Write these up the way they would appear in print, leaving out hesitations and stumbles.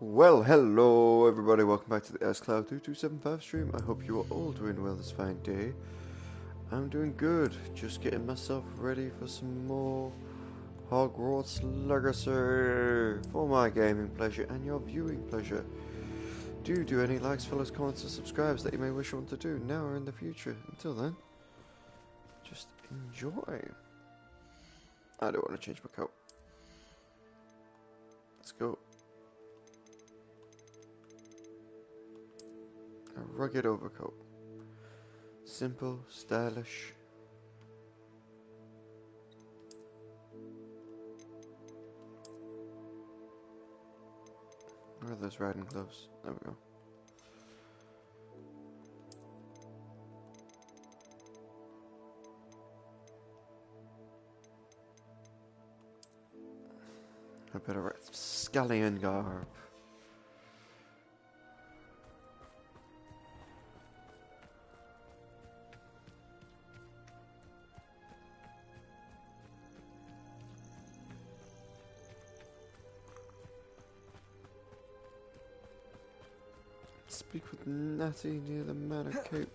Well, hello everybody, welcome back to the S-Cloud2275 stream. I hope you are all doing well this fine day. I'm doing good, just getting myself ready for some more Hogwarts Legacy for my gaming pleasure and your viewing pleasure. Do any likes, follows, comments, and subscribes that you may wish to do now or in the future. Until then, just enjoy. I don't want to change my coat. Let's go. A rugged overcoat. Simple, stylish. Where are those riding gloves? There we go. I better write scallion garb. Speak with Natty near the Manor Cape.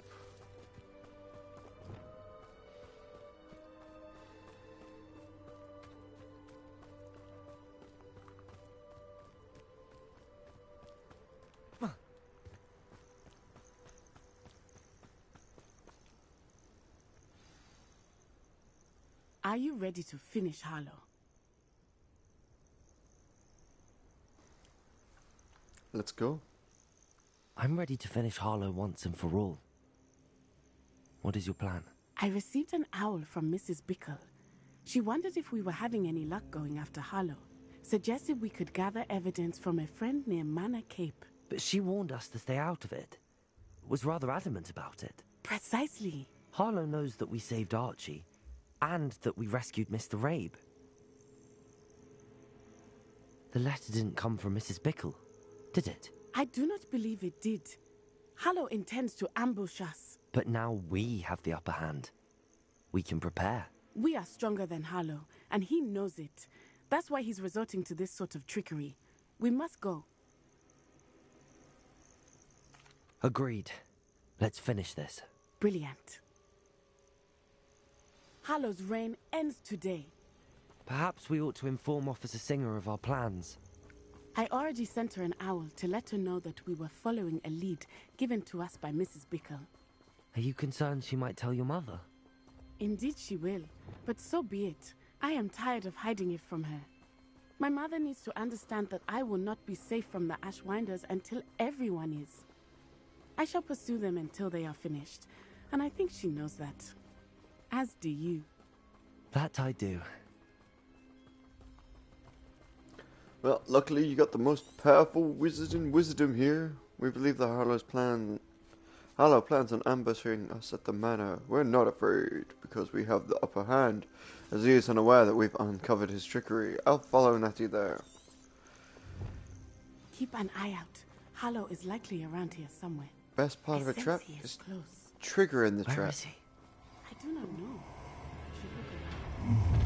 Are you ready to finish Harlow? Let's go. I'm ready to finish Harlow once and for all. What is your plan? I received an owl from Mrs. Bickle. She wondered if we were having any luck going after Harlow. Suggested we could gather evidence from a friend near Manor Cape. But she warned us to stay out of it. Was rather adamant about it. Precisely. Harlow knows that we saved Archie, and that we rescued Mr. Rabe. The letter didn't come from Mrs. Bickle, did it? I do not believe it did. Harlow intends to ambush us. But now we have the upper hand. We can prepare. We are stronger than Harlow, and he knows it. That's why he's resorting to this sort of trickery. We must go. Agreed. Let's finish this. Brilliant. Harlow's reign ends today. Perhaps we ought to inform Officer Singer of our plans. I already sent her an owl to let her know that we were following a lead given to us by Mrs. Bickle. Are you concerned she might tell your mother? Indeed she will, but so be it. I am tired of hiding it from her. My mother needs to understand that I will not be safe from the Ashwinders until everyone is. I shall pursue them until they are finished, and I think she knows that. As do you. That I do. Well, luckily you got the most powerful wizard in wizardom here. We believe that Harlow plans on ambushing us at the manor. We're not afraid, because we have the upper hand, as he is unaware that we've uncovered his trickery. I'll follow Natty there. Keep an eye out. Harlow is likely around here somewhere. Best part of a trap is triggering the trap. Where is he? I do not know. Should look around.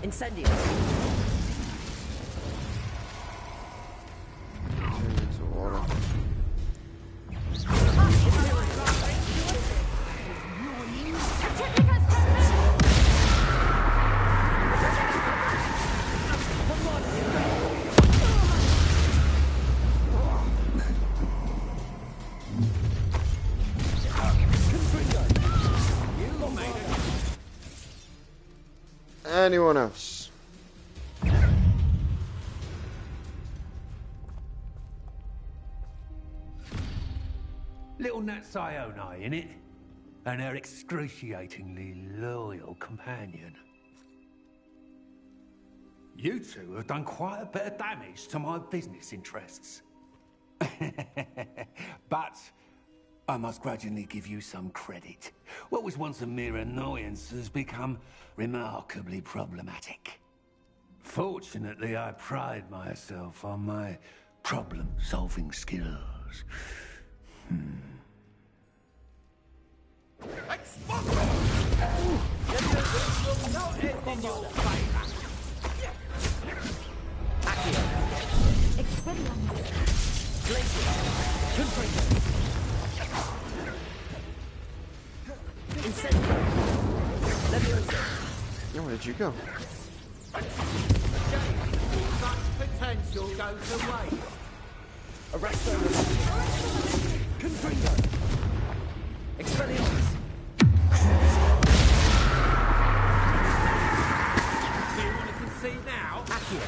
Incendio. Turn into water. Anyone else? Little Nat Sione, innit? And her excruciatingly loyal companion. You two have done quite a bit of damage to my business interests. But I must grudgingly give you some credit. What was once a mere annoyance has become remarkably problematic. Fortunately, I pride myself on my problem-solving skills. Oh, where did you go? Potential goes away. Arresto. Confringo. Expelliarmus. Do you want to concede now? Accio.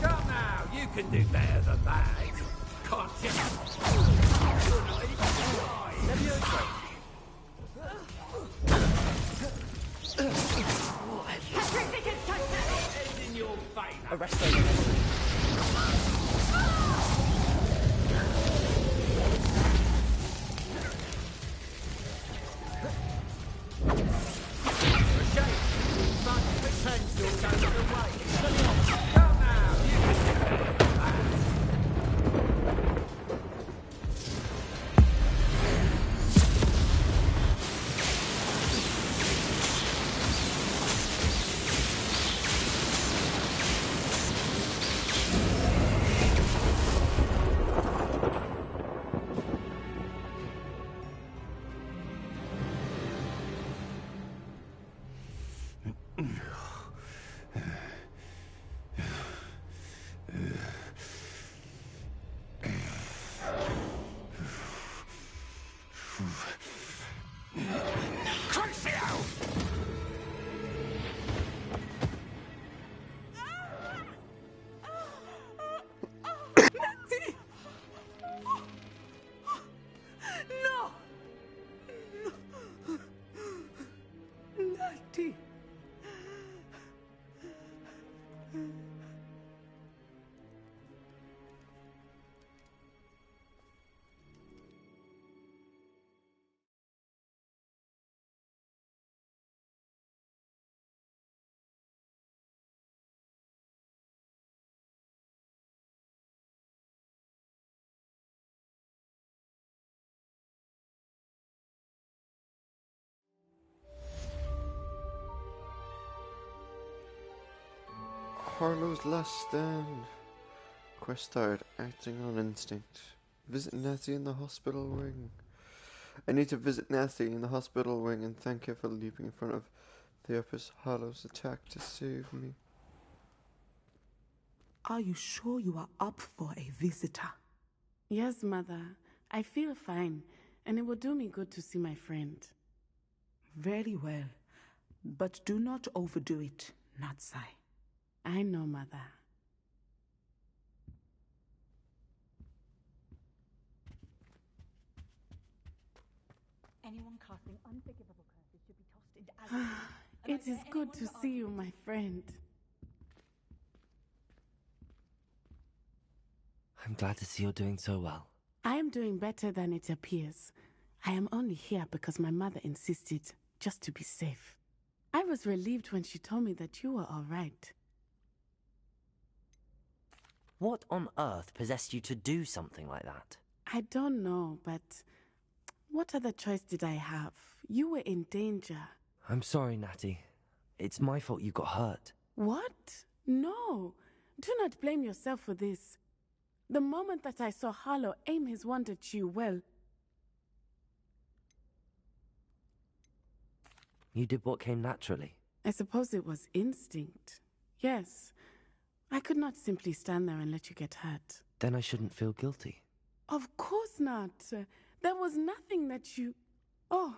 Come now, you can do better than that. Can't you? You're not even trying. Levioso. Ends in your favour. Arresto. Much potential goes away. Come now, you can do better than that. No! Natty! Harlow's last stand. Quest started. Acting on instinct. Visit Natty in the hospital wing. I need to visit Natty in the hospital wing and thank her for leaping in front of Theopus Harlow's attack to save me. Are you sure you are up for a visitor? Yes, Mother. I feel fine, and it will do me good to see my friend. Very well. But do not overdo it, Natsai. I know, Mother. Anyone casting unforgivable curses should be tossed into agony. It is good to see you, my friend. I'm glad to see you're doing so well. I am doing better than it appears. I am only here because my mother insisted, just to be safe. I was relieved when she told me that you were all right. What on earth possessed you to do something like that? I don't know, but what other choice did I have? You were in danger. I'm sorry, Natty. It's my fault you got hurt. What? No. Do not blame yourself for this. The moment that I saw Harlow aim his wand at you, well... You did what came naturally. I suppose it was instinct. Yes. I could not simply stand there and let you get hurt. Then I shouldn't feel guilty. Of course not. There was nothing that you... Oh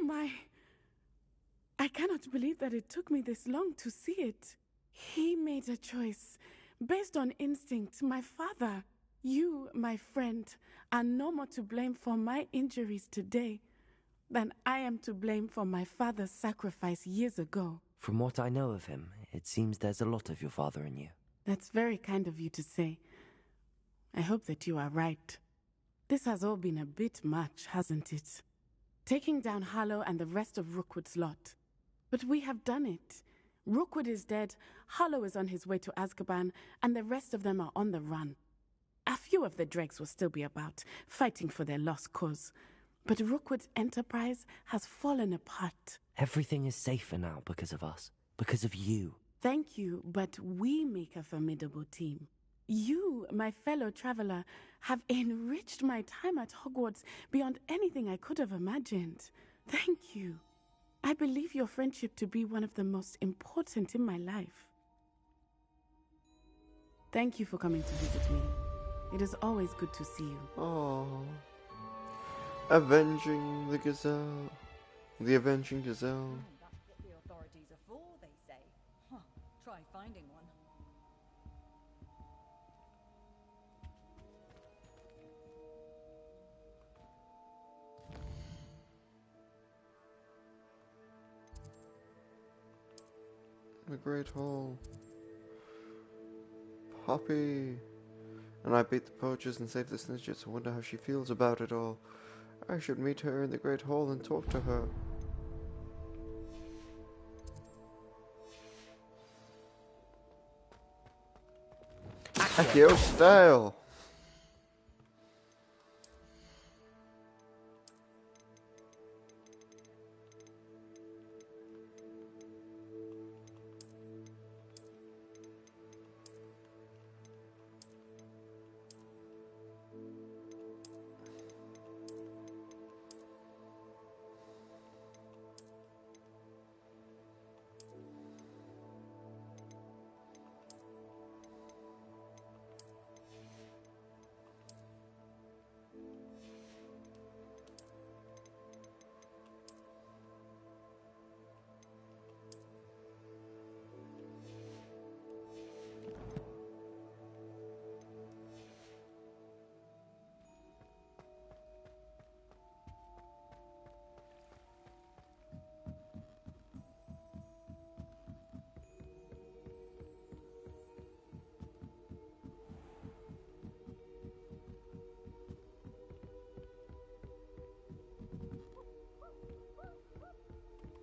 my... I cannot believe that it took me this long to see it. He made a choice. Based on instinct, my father, you, my friend, are no more to blame for my injuries today than I am to blame for my father's sacrifice years ago. From what I know of him, it seems there's a lot of your father in you. That's very kind of you to say. I hope that you are right. This has all been a bit much, hasn't it? taking down Harlow and the rest of Rookwood's lot. But we have done it. Rookwood is dead, Harlow is on his way to Azkaban, and the rest of them are on the run. A few of the dregs will still be about, fighting for their lost cause. But Rookwood's enterprise has fallen apart. Everything is safer now because of us. Because of you. Thank you, but we make a formidable team. You, my fellow traveler, have enriched my time at Hogwarts beyond anything I could have imagined. Thank you. I believe your friendship to be one of the most important in my life. Thank you for coming to visit me. It is always good to see you. Oh, avenging the gazelle. The avenging gazelle. That's what the authorities are for, they say. Huh, try finding one. The Great Hall. Poppy. And I beat the poachers and saved the snitches. I wonder how she feels about it all. I should meet her in the Great Hall and talk to her. Accio style.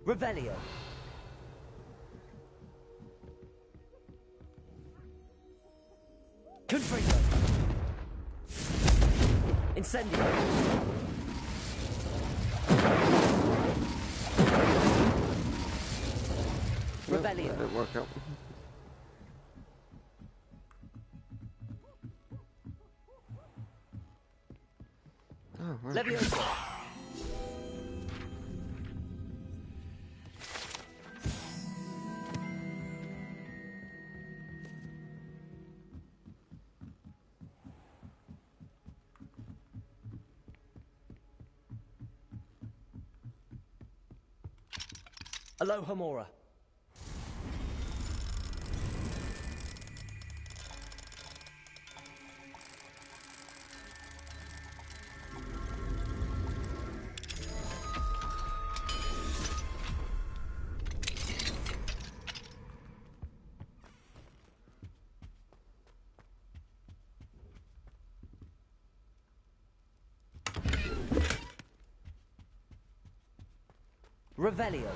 Revelio. Confringo. Incendio. That Revelio. didn't work out. Oh, right. Levioso. Alohomora. Revelio.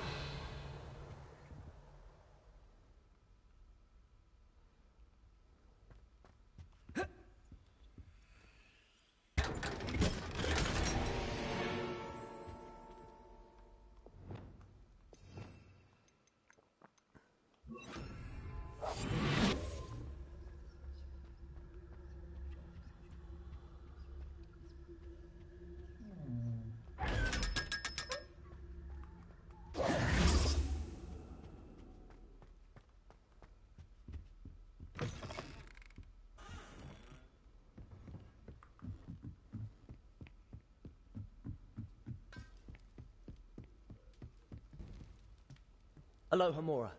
Alohomora.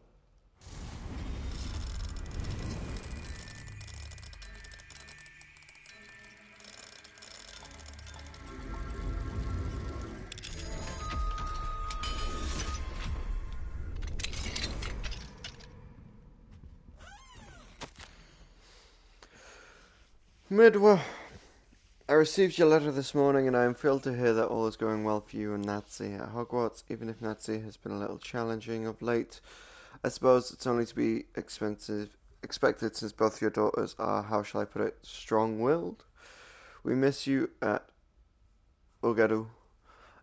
Midwa. I received your letter this morning, and I am thrilled to hear that all is going well for you and Nazi at Hogwarts, even if Nazi has been a little challenging of late. I suppose it's only to be expected since both your daughters are, how shall I put it, strong-willed. We miss you at Ugaru.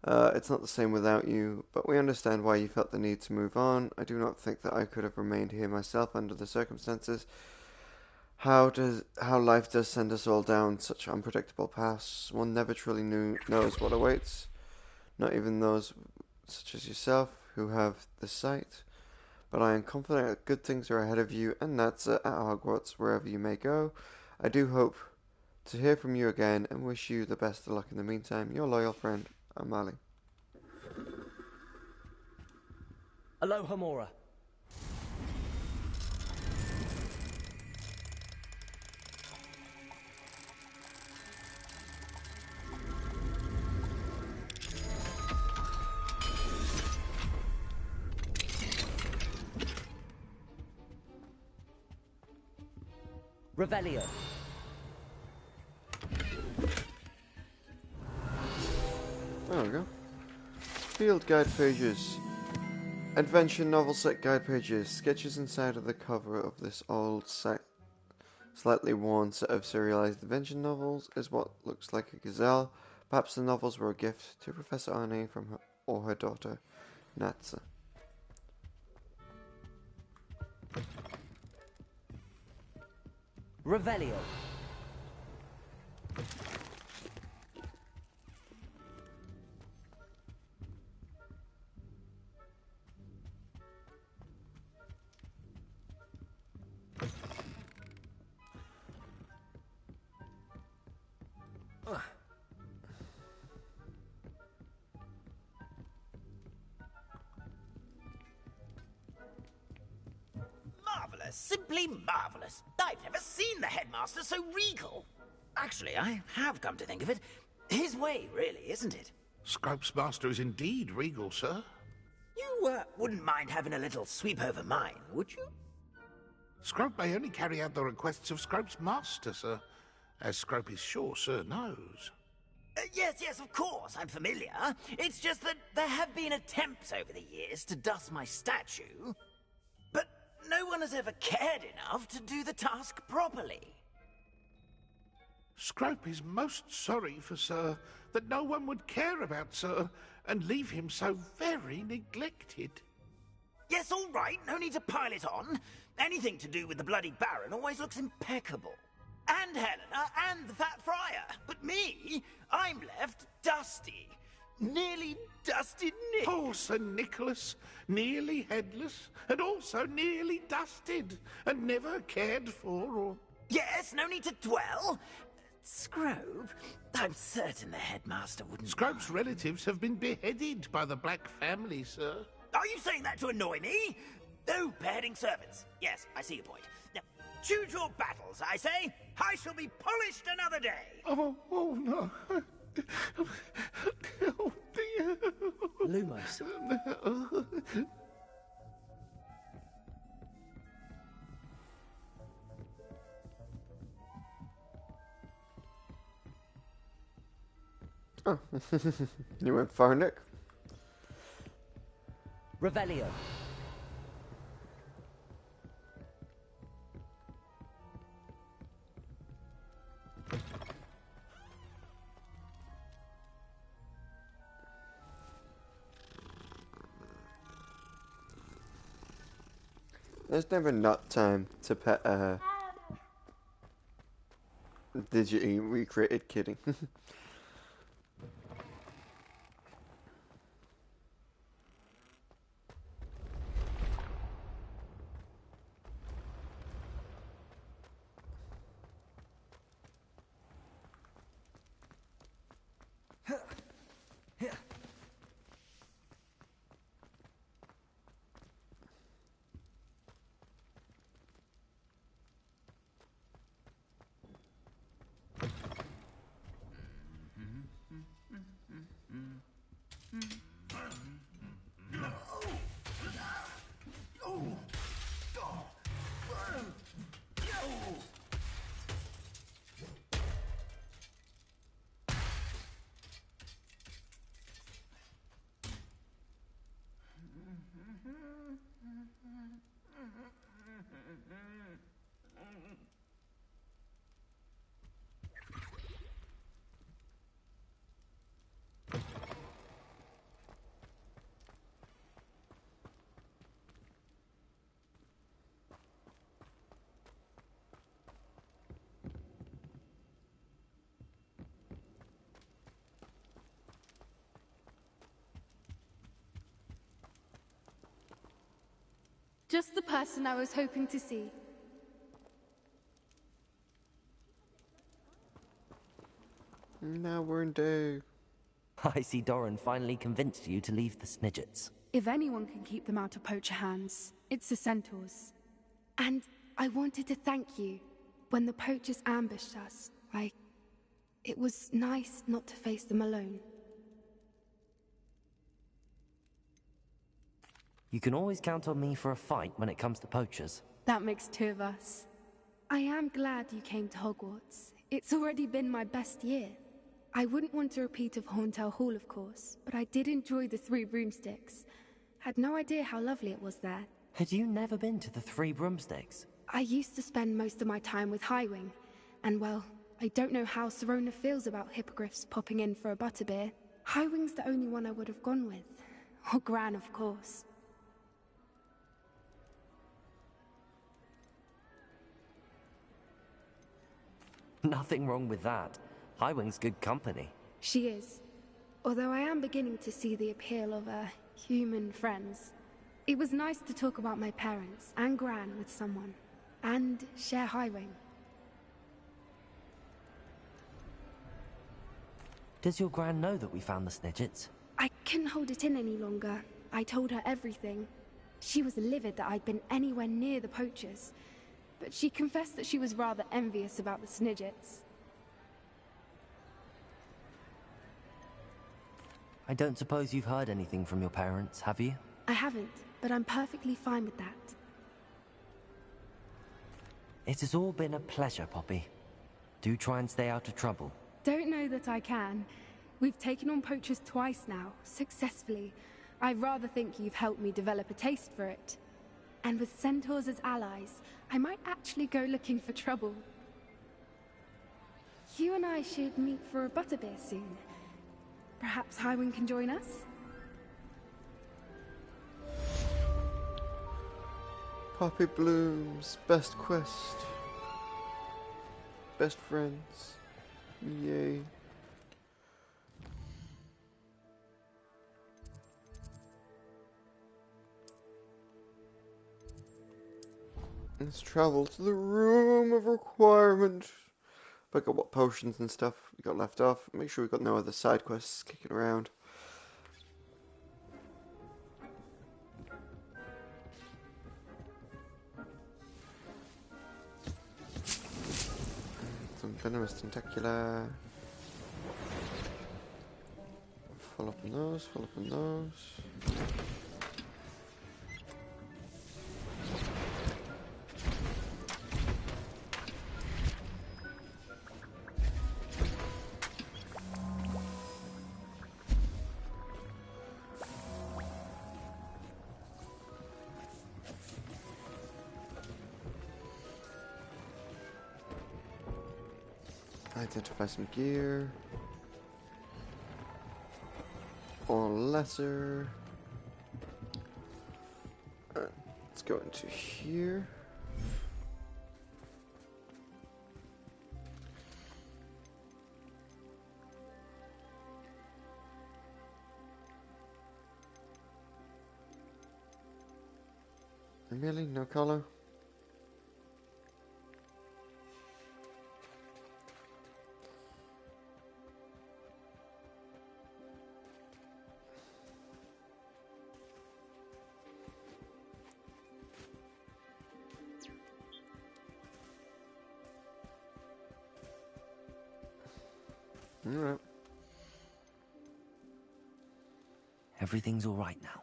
It's not the same without you, but we understand why you felt the need to move on. I do not think that I could have remained here myself under the circumstances. How life does send us all down such unpredictable paths. One never truly knows what awaits. Not even those such as yourself who have the sight. But I am confident that good things are ahead of you and Natsa at Hogwarts, wherever you may go. I do hope to hear from you again and wish you the best of luck in the meantime. Your loyal friend, Amali. Aloha Mora. Revelio. There we go. Field guide pages. Adventure novel set guide pages. Sketches inside of the cover of this old slightly worn set of serialized adventure novels is what looks like a gazelle. Perhaps the novels were a gift to Professor Arne from her daughter, Natsa. Revelio. Marvellous, simply marvellous. I've never seen the headmaster so regal. Actually, I have come to think of it. His way, really, isn't it? Scrope's master is indeed regal, sir. You wouldn't mind having a little sweep over mine, would you? Scrope may only carry out the requests of Scrope's master, sir, as Scrope is sure sir knows. Yes, of course, I'm familiar. It's just that there have been attempts over the years to dust my statue, but no one has ever cared enough to do the task properly. Scrope is most sorry for sir that no one would care about sir and leave him so very neglected. Yes, all right, no need to pile it on. Anything to do with the bloody Baron always looks impeccable. And Helena, and the Fat Friar. But me, I'm left dusty. Nearly dusted Nick. Poor Sir Nicholas, nearly headless, and also nearly dusted, and never cared for or... Yes, no need to dwell. Scrope, I'm certain the headmaster wouldn't... Scrope's relatives have been beheaded by the Black family, sir. Are you saying that to annoy me? Oh, beheading servants. Yes, I see your point. Now, choose your battles, I say. I shall be polished another day. Oh no. Oh, dear. Lumos. Oh, you went far, Nick. Revelio. There's never not time to pet a digitally recreated kitty. Just the person I was hoping to see. Now we're in day. I see Doran finally convinced you to leave the Snidgets. If anyone can keep them out of poacher hands, it's the centaurs. And I wanted to thank you. When the poachers ambushed us, it was nice not to face them alone. You can always count on me for a fight when it comes to poachers. That makes two of us. I am glad you came to Hogwarts. It's already been my best year. I wouldn't want a repeat of Horntail Hall, of course, but I did enjoy the Three Broomsticks. Had no idea how lovely it was there. Had you never been to the Three Broomsticks? I used to spend most of my time with Highwing, and well, I don't know how Serona feels about hippogriffs popping in for a butterbeer. Highwing's the only one I would have gone with. Or Gran, of course. Nothing wrong with that. Highwing's good company. She is. Although I am beginning to see the appeal of, human friends. It was nice to talk about my parents and Gran with someone. And share Highwing. Does your Gran know that we found the Snidgets? I couldn't hold it in any longer. I told her everything. She was livid that I'd been anywhere near the poachers. But she confessed that she was rather envious about the Snidgets. I don't suppose you've heard anything from your parents, have you? I haven't, but I'm perfectly fine with that. It has all been a pleasure, Poppy. Do try and stay out of trouble. Don't know that I can. We've taken on poachers twice now, successfully. I rather think you've helped me develop a taste for it. And with centaurs as allies, I might actually go looking for trouble. You and I should meet for a butterbeer soon. Perhaps Highwing can join us? Poppy Bloom's best quest. Best friends. Yay. Let's travel to the room of requirement. Look at what potions and stuff we got left off. Make sure we got no other side quests kicking around. Some venomous tentacula. Follow up on those, follow up on those. Identify some gear. Or lesser. Let's go into here. Really? No color? Alright. Everything's all right now.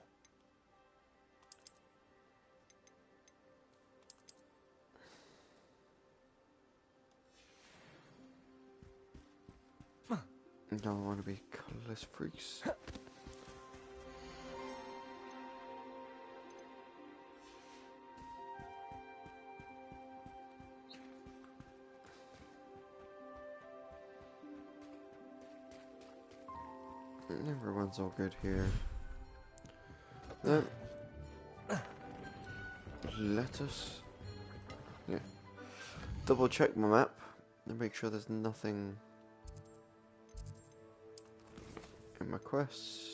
Don't want to be colorless freaks. Everyone's all good here. Then let us double check my map and make sure there's nothing in my quests.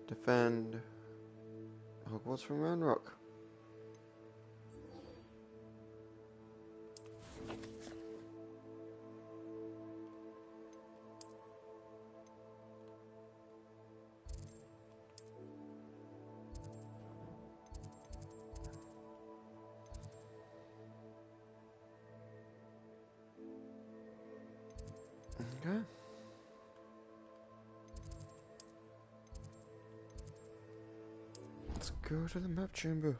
Defend Hogwarts from Round Rock. Okay. Let's go to the map chamber.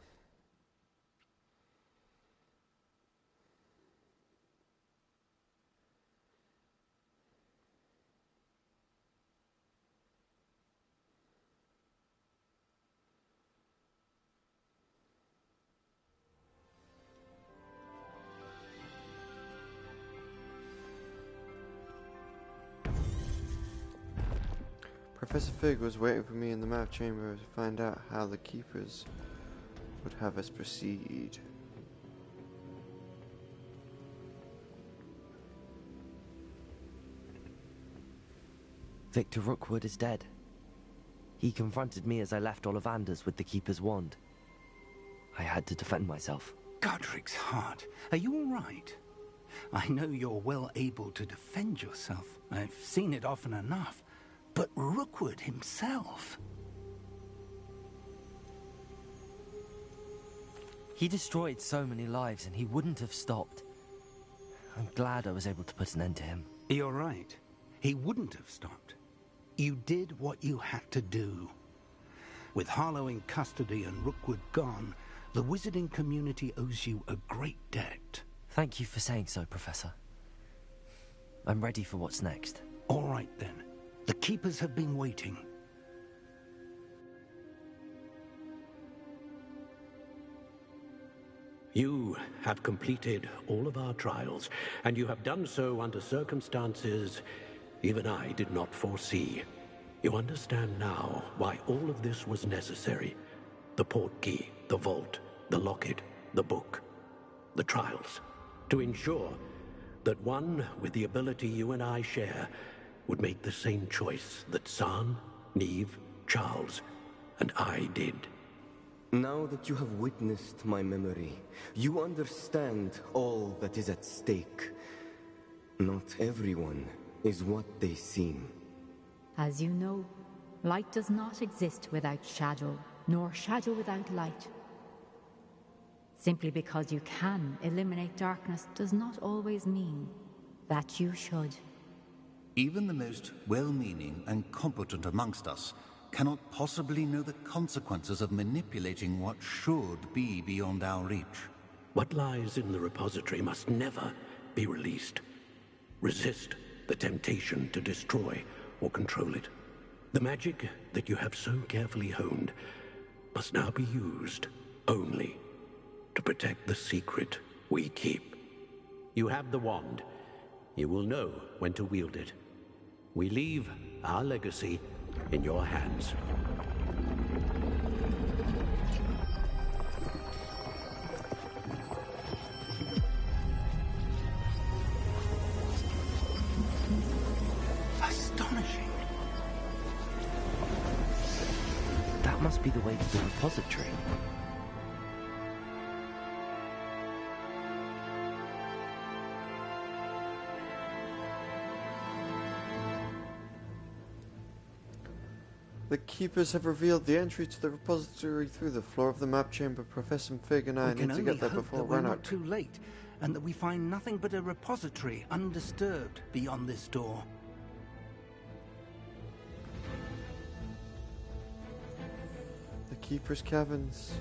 Professor Fig was waiting for me in the map chamber to find out how the keepers would have us proceed. Victor Rookwood is dead. He confronted me as I left Ollivander's with the Keeper's wand. I had to defend myself. Godric's heart, are you all right? I know you're well able to defend yourself. I've seen it often enough. But Rookwood himself... He destroyed so many lives and he wouldn't have stopped. I'm glad I was able to put an end to him. You're right. He wouldn't have stopped. You did what you had to do. With Harlow in custody and Rookwood gone, the wizarding community owes you a great debt. Thank you for saying so, Professor. I'm ready for what's next. All right, then. The Keepers have been waiting. You have completed all of our trials, and you have done so under circumstances even I did not foresee. You understand now why all of this was necessary. The portkey, the vault, the locket, the book, the trials. To ensure that one with the ability you and I share would make the same choice that San, Neve, Charles, and I did. Now that you have witnessed my memory, you understand all that is at stake. Not everyone is what they seem. As you know, light does not exist without shadow, nor shadow without light. Simply because you can eliminate darkness does not always mean that you should. Even the most well-meaning and competent amongst us cannot possibly know the consequences of manipulating what should be beyond our reach. What lies in the repository must never be released. Resist the temptation to destroy or control it. The magic that you have so carefully honed must now be used only to protect the secret we keep. You have the wand. You will know when to wield it. We leave our legacy in your hands. Astonishing. That must be the way to the repository. The Keepers have revealed the entry to the repository through the floor of the map chamber. Professor Fig and I need to get there before we're run not out. too late, and that we find nothing but a repository undisturbed beyond this door. The Keepers' caverns.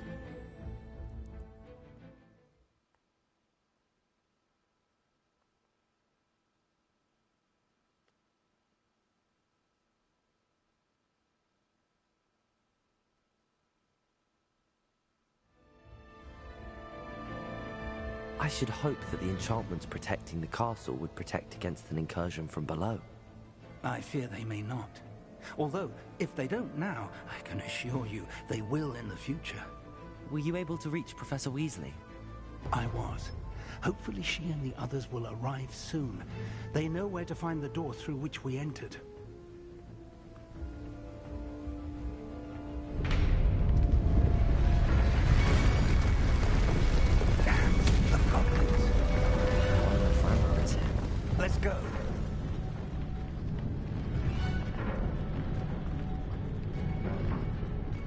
I should hope that the enchantments protecting the castle would protect against an incursion from below. I fear they may not. Although, if they don't now, I can assure you they will in the future. Were you able to reach Professor Weasley? I was. Hopefully she and the others will arrive soon. They know where to find the door through which we entered. Let's go.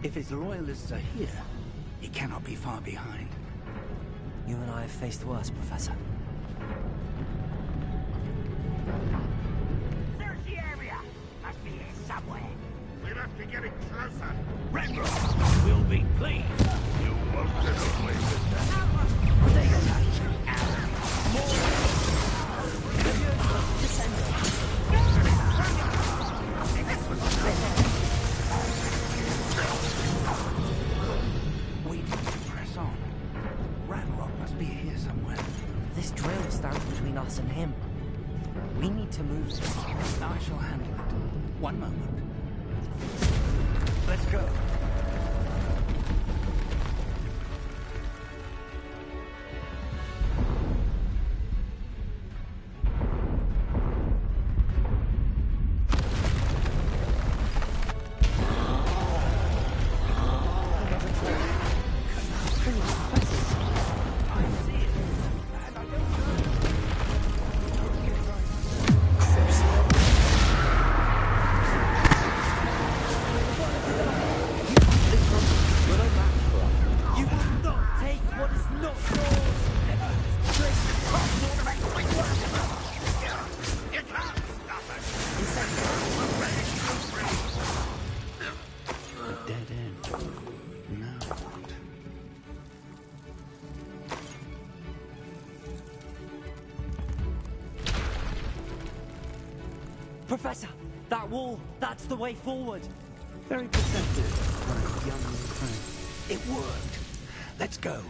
If his loyalists are here, he cannot be far behind. You and I have faced worse, Professor. somewhere. We must be getting closer. Renrock will be pleased. You won't get away with that. We need to press on. Ranrock must be here somewhere. This drill stands between us and him. We need to move this. I shall handle it. One moment. Let's go. Professor, that wall, that's the way forward. Very perceptive for a young friend. It worked. Let's go.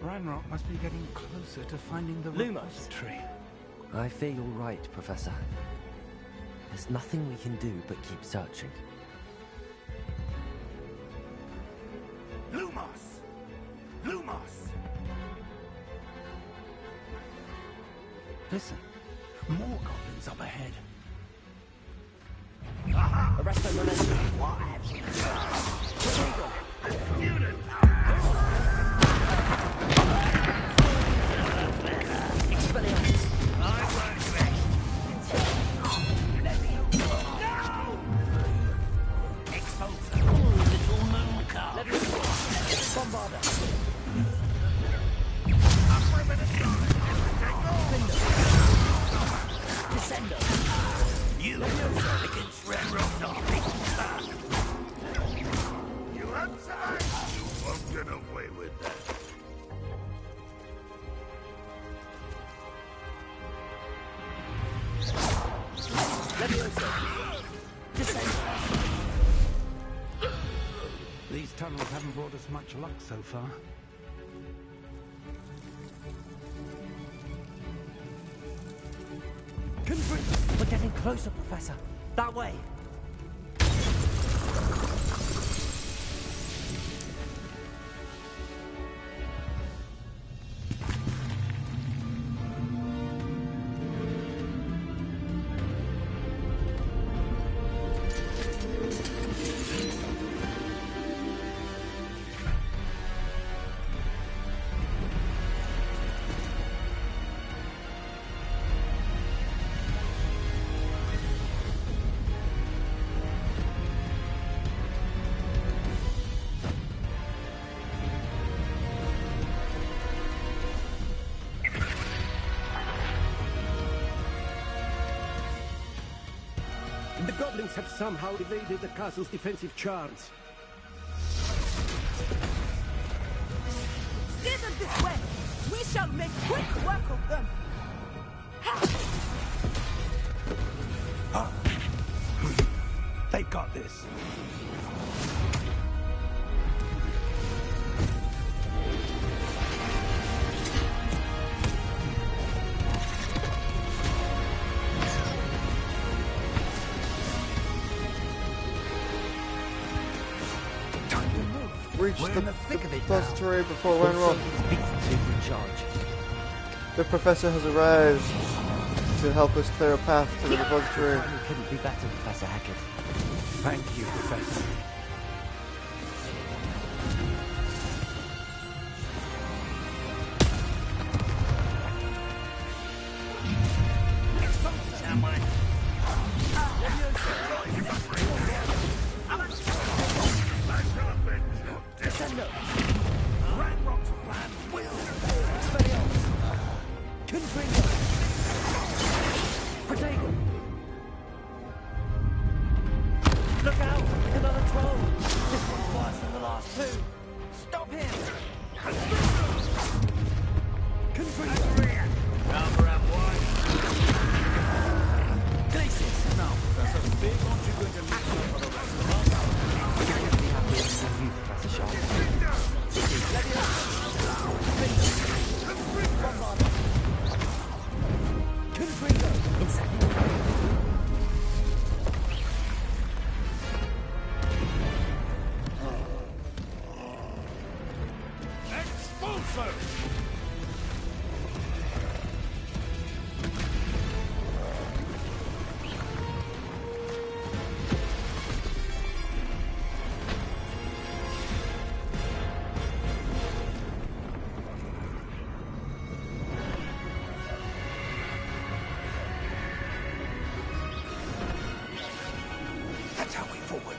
Ranrock must be getting closer to finding the repository. I fear you're right, Professor. There's nothing we can do but keep searching. Lumos! Lumos! Listen, more goblins up ahead. Arrest them, momentum. What have you Unit! Expelliarmus. I won't rest. Expulsor. Little moon car. Bombarder. Descender. You against Renrock's army. You answer! You won't get away with that. These tunnels haven't brought us much luck so far. We're getting closer, Professor. That way. The goblins have somehow evaded the castle's defensive charms. Steer them this way! We shall make quick work of them! They've got this. Reach the repository before Renrock. The professor has arrived to help us clear a path to the repository. You couldn't be better, Professor Hackett. Thank you, Professor. last two! Stop him! Number up one. Glacius! No, that's a big bunch you're going to leave for the rest of us. I'm going to be happy to see you, Professor Sharp. Expulso! That's our way forward.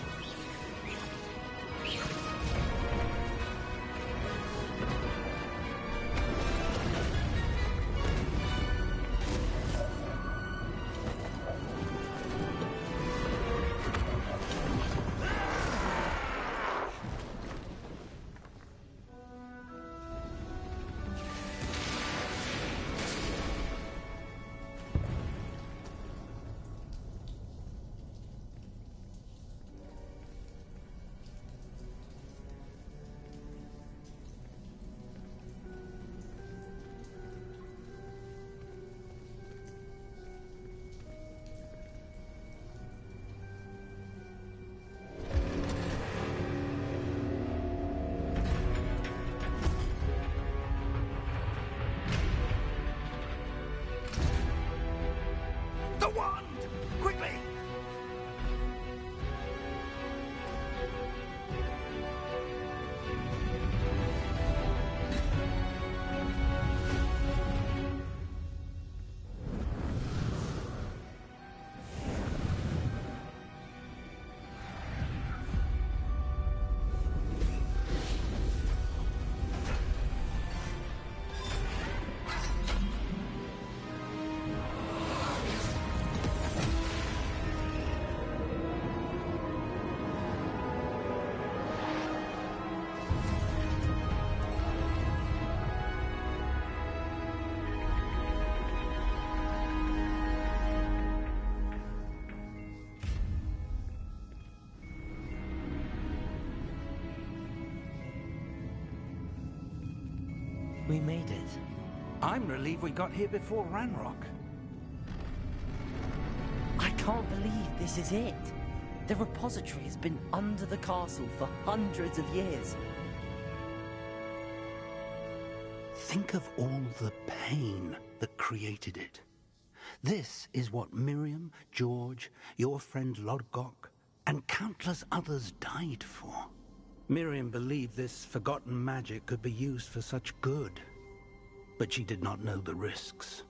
The wand! Quickly! We made it. I'm relieved we got here before Ranrock. I can't believe this is it. The repository has been under the castle for hundreds of years. Think of all the pain that created it. This is what Miriam, George, your friend Lodgok, and countless others died for. Miriam believed this forgotten magic could be used for such good. But she did not know the risks.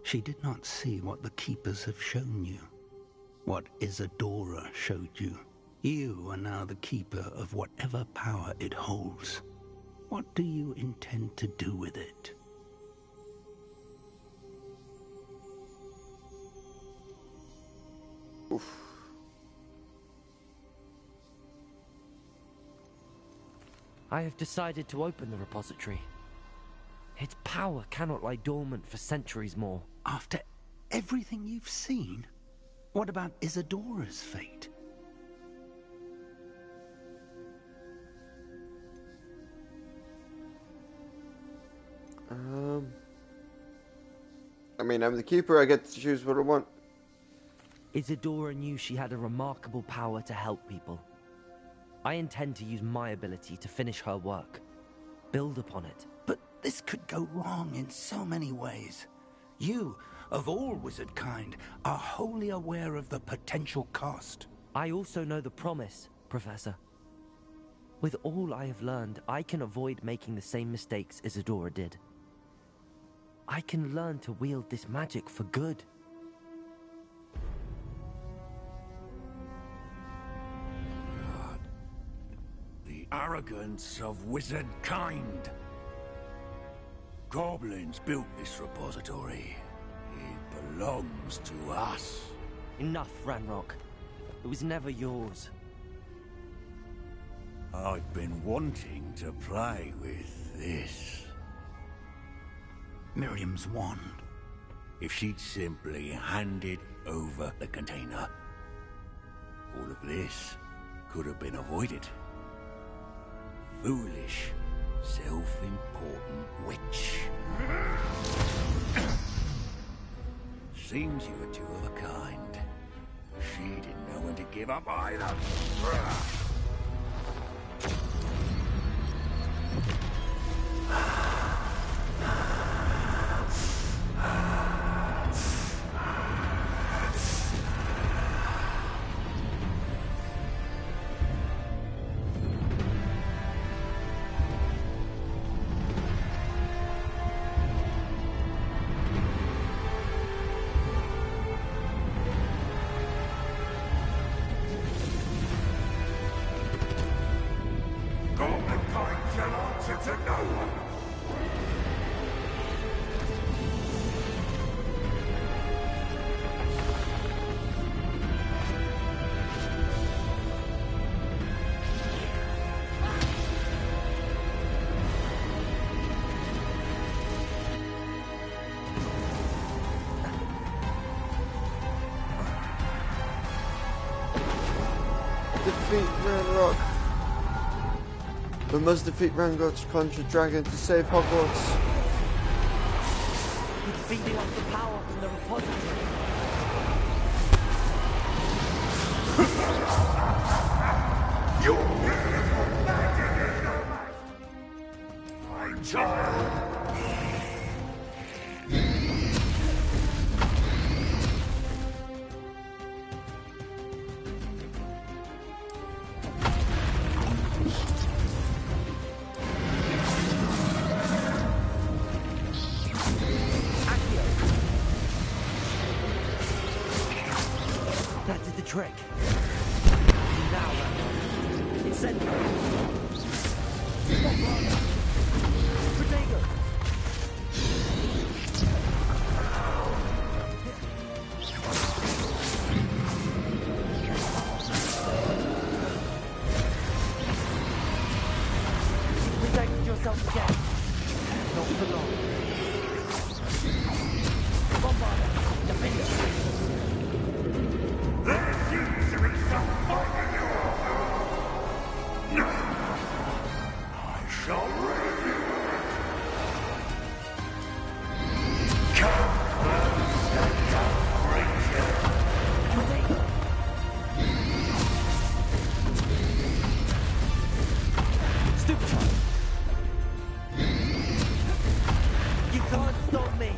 She did not see what the Keepers have shown you. What Isadora showed you. You are now the Keeper of whatever power it holds. What do you intend to do with it? Oof. I have decided to open the repository. Its power cannot lie dormant for centuries more. After everything you've seen? What about Isadora's fate? I mean, I'm the keeper, I get to choose what I want. Isadora knew she had a remarkable power to help people. I intend to use my ability to finish her work. Build upon it. But this could go wrong in so many ways. You, of all wizard kind, are wholly aware of the potential cost. I also know the promise, Professor. With all I have learned, I can avoid making the same mistakes Isadora did. I can learn to wield this magic for good. The arrogance of wizard kind. Goblins built this repository. It belongs to us. Enough, Ranrock. It was never yours. I've been wanting to play with this. Miriam's wand. If she'd simply handed over the container, all of this could have been avoided. Foolish, self-important witch. Seems you were two of a kind. She didn't know when to give up either. Defeat Ranrock. We must defeat Ranrock's contra dragon to save Hogwarts. It's feeding off the power from the repository. You beautiful magic! My child! That did the trick. Now, incendio. Potato. Protect yourself again. Not for long. Bombarder. Defender. I shall raise you. Stupid child. You can't stop me.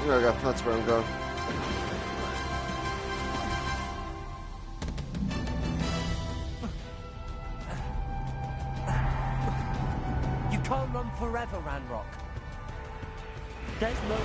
There we go, that's where I'm going. You can't run forever, Ranrock. There's no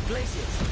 Glaciers!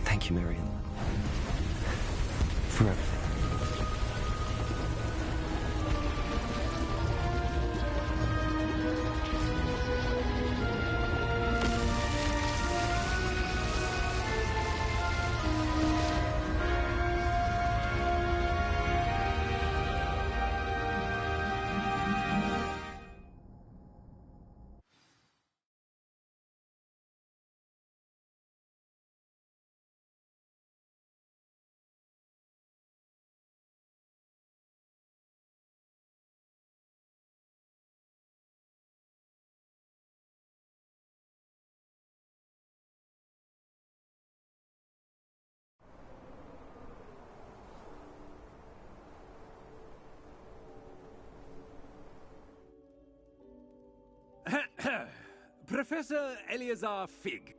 Thank you, Marion. For everything. Professor Eleazar Fig.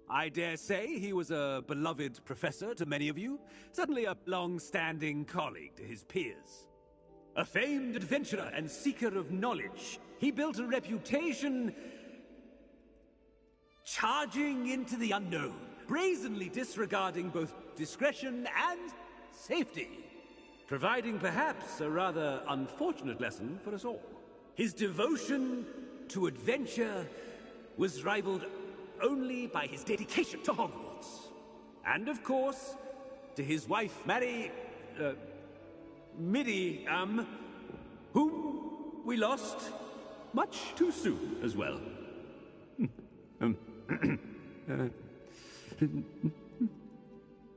I dare say he was a beloved professor to many of you, certainly a long-standing colleague to his peers. A famed adventurer and seeker of knowledge, he built a reputation charging into the unknown, brazenly disregarding both discretion and safety, providing perhaps a rather unfortunate lesson for us all. His devotion to adventure was rivaled only by his dedication to Hogwarts. And of course, to his wife, Midi, whom we lost much too soon as well.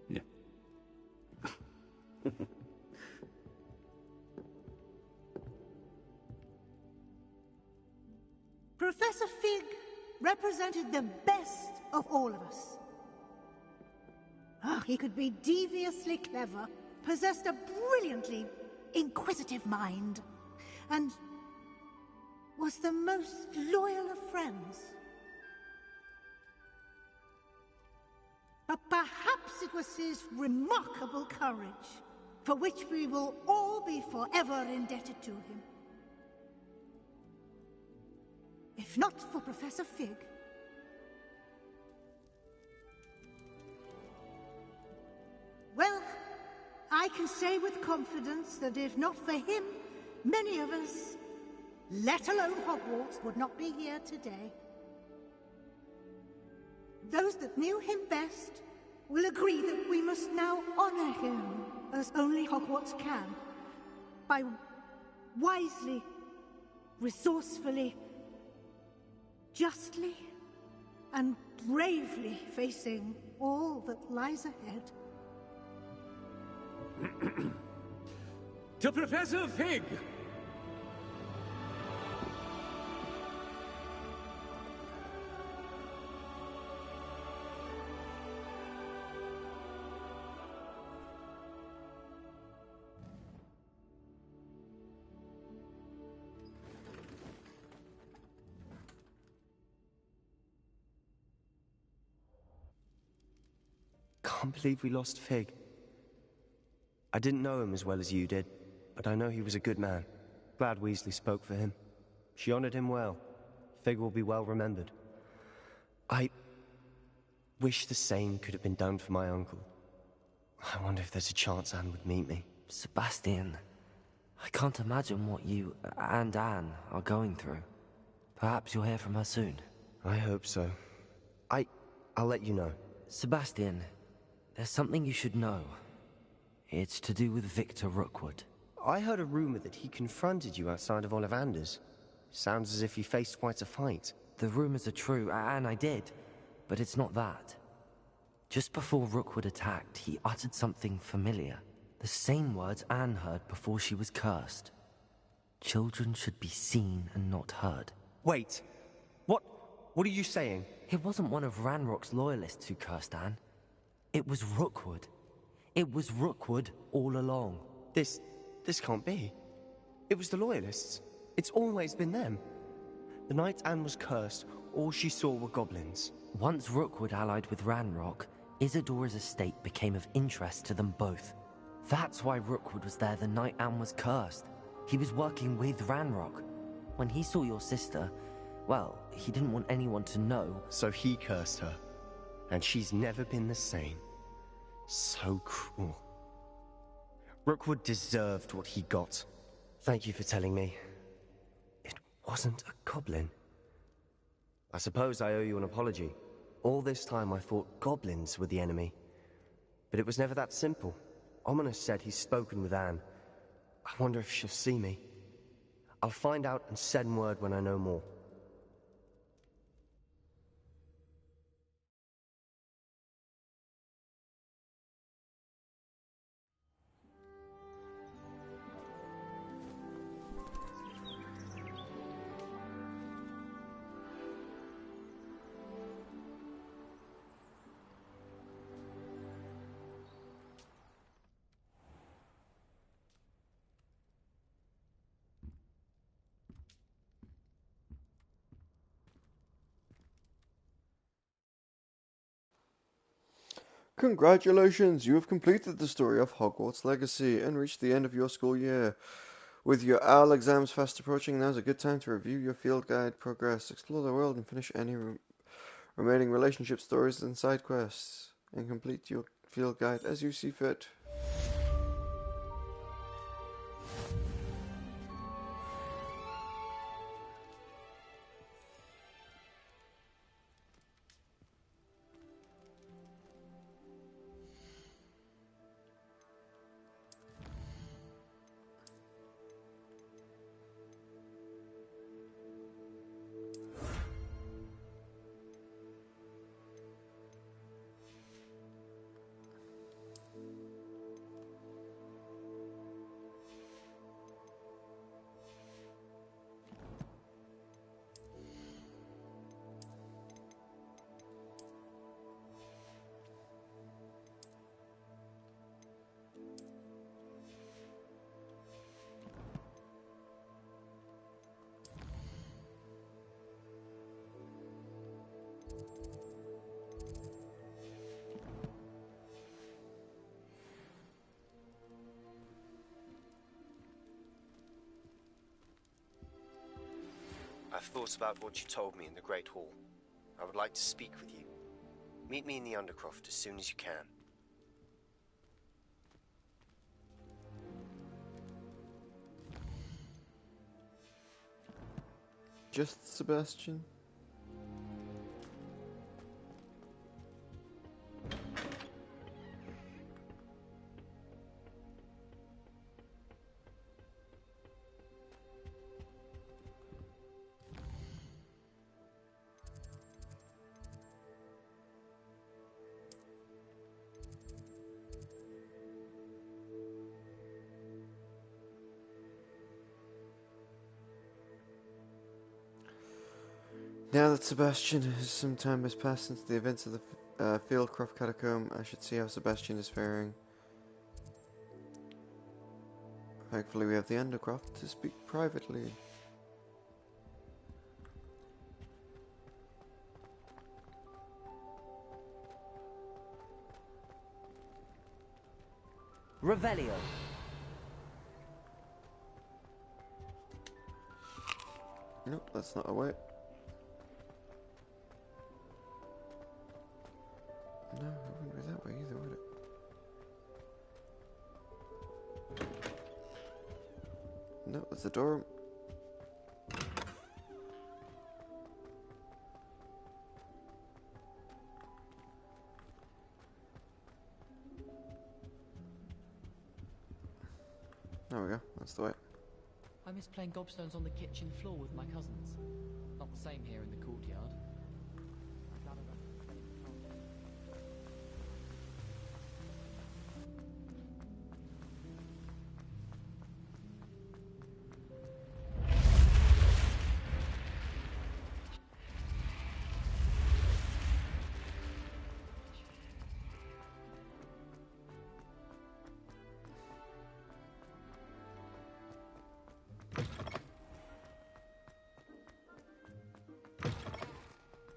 Yeah. Professor Fig represented the best of all of us. He could be deviously clever, possessed a brilliantly inquisitive mind, and was the most loyal of friends. friends. But perhaps it was his remarkable courage, for which we will all be forever indebted to him. If not for Professor Fig, well, I can say with confidence that if not for him, many of us, let alone Hogwarts, would not be here today. Those that knew him best will agree that we must now honor him as only Hogwarts can, by wisely, resourcefully, justly, and bravely facing all that lies ahead. To Professor Fig! Can't believe we lost Fig. I didn't know him as well as you did, but I know he was a good man. Glad Weasley spoke for him. She honored him well. Fig will be well remembered. I wish the same could have been done for my uncle. I wonder if there's a chance Anne would meet me. Sebastian, I can't imagine what you and Anne are going through. Perhaps you'll hear from her soon. I hope so. I'll let you know. Sebastian, there's something you should know. It's to do with Victor Rookwood. I heard a rumor that he confronted you outside of Ollivander's. Sounds as if he faced quite a fight. The rumors are true, and I did. But it's not that. Just before Rookwood attacked, he uttered something familiar. The same words Anne heard before she was cursed. Children should be seen and not heard. Wait. What are you saying? It wasn't one of Ranrock's loyalists who cursed Anne. It was Rookwood. It was Rookwood all along. This can't be. It was the Loyalists. It's always been them. The night Anne was cursed, all she saw were goblins. Once Rookwood allied with Ranrock, Isadora's estate became of interest to them both. That's why Rookwood was there the night Anne was cursed. He was working with Ranrock. When he saw your sister, well, he didn't want anyone to know. So he cursed her. And she's never been the same. So cruel. Rookwood deserved what he got. Thank you for telling me. It wasn't a goblin. I suppose I owe you an apology. All this time I thought goblins were the enemy. But it was never that simple. Ominous said he's spoken with Anne. I wonder if she'll see me. I'll find out and send word when I know more. Congratulations, you have completed the story of Hogwarts Legacy and reached the end of your school year. With your OWL exams fast approaching, now's a good time to review your field guide progress, explore the world and finish any remaining relationship stories and side quests, and complete your field guide as you see fit. thought about what you told me in the Great Hall. I would like to speak with you. Meet me in the Undercroft as soon as you can. Just Sebastian? Now that Sebastian has some time has passed since the events of the Fieldcroft Catacomb, I should see how Sebastian is faring. Thankfully we have the Undercroft to speak privately. Revelio. Nope, that's not a way. No, it wouldn't be that way either, would it? No, that's the door. There we go, that's the way. I miss playing gobstones on the kitchen floor with my cousins. Not the same here in the courtyard.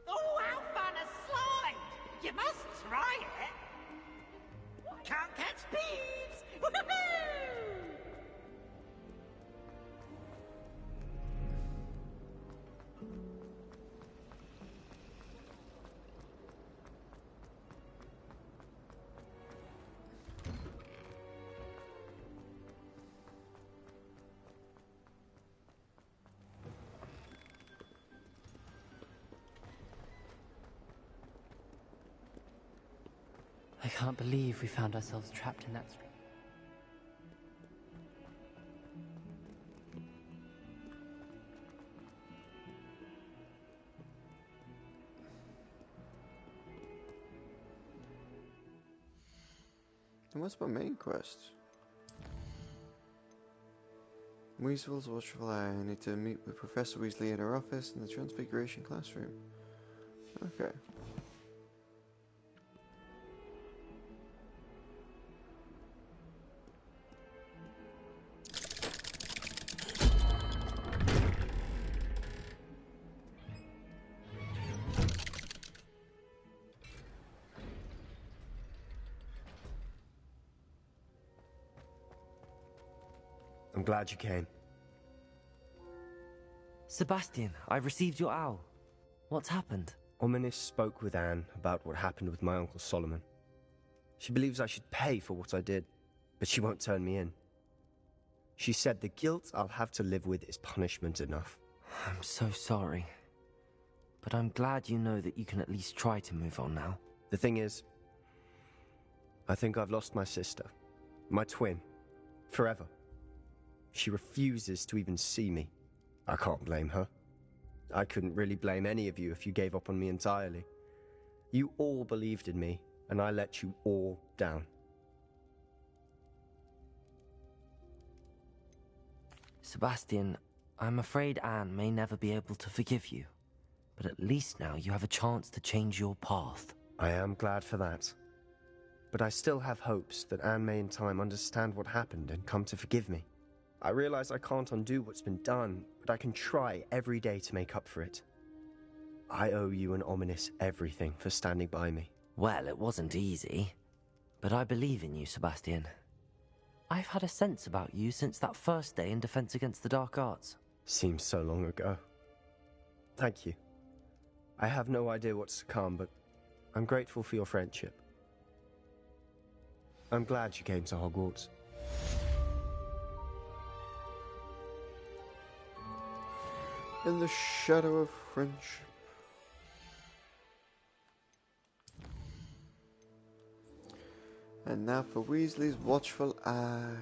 Oh, how fun a slide! You must try it! Can't catch thieves! Woohoo! I can't believe we found ourselves trapped in that street. And what's my main quest? Weasel's Watchful Eye. I need to meet with Professor Weasley in her office in the Transfiguration classroom. Okay. I'm glad you came. Sebastian, I've received your owl. What's happened? Ominis spoke with Anne about what happened with my Uncle Solomon. She believes I should pay for what I did, but she won't turn me in. She said the guilt I'll have to live with is punishment enough. I'm so sorry. But I'm glad you know that you can at least try to move on now. The thing is, I think I've lost my sister, my twin, forever. She refuses to even see me. I can't blame her. I couldn't really blame any of you if you gave up on me entirely. You all believed in me, and I let you all down. Sebastian, I'm afraid Anne may never be able to forgive you. But at least now you have a chance to change your path. I am glad for that. But I still have hopes that Anne may in time understand what happened and come to forgive me. I realize I can't undo what's been done, but I can try every day to make up for it. I owe you and Ominis everything for standing by me. Well, it wasn't easy. But I believe in you, Sebastian. I've had a sense about you since that first day in Defense Against the Dark Arts. Seems so long ago. Thank you. I have no idea what's to come, but I'm grateful for your friendship. I'm glad you came to Hogwarts. In the shadow of friendship. And now for Weasley's watchful eye.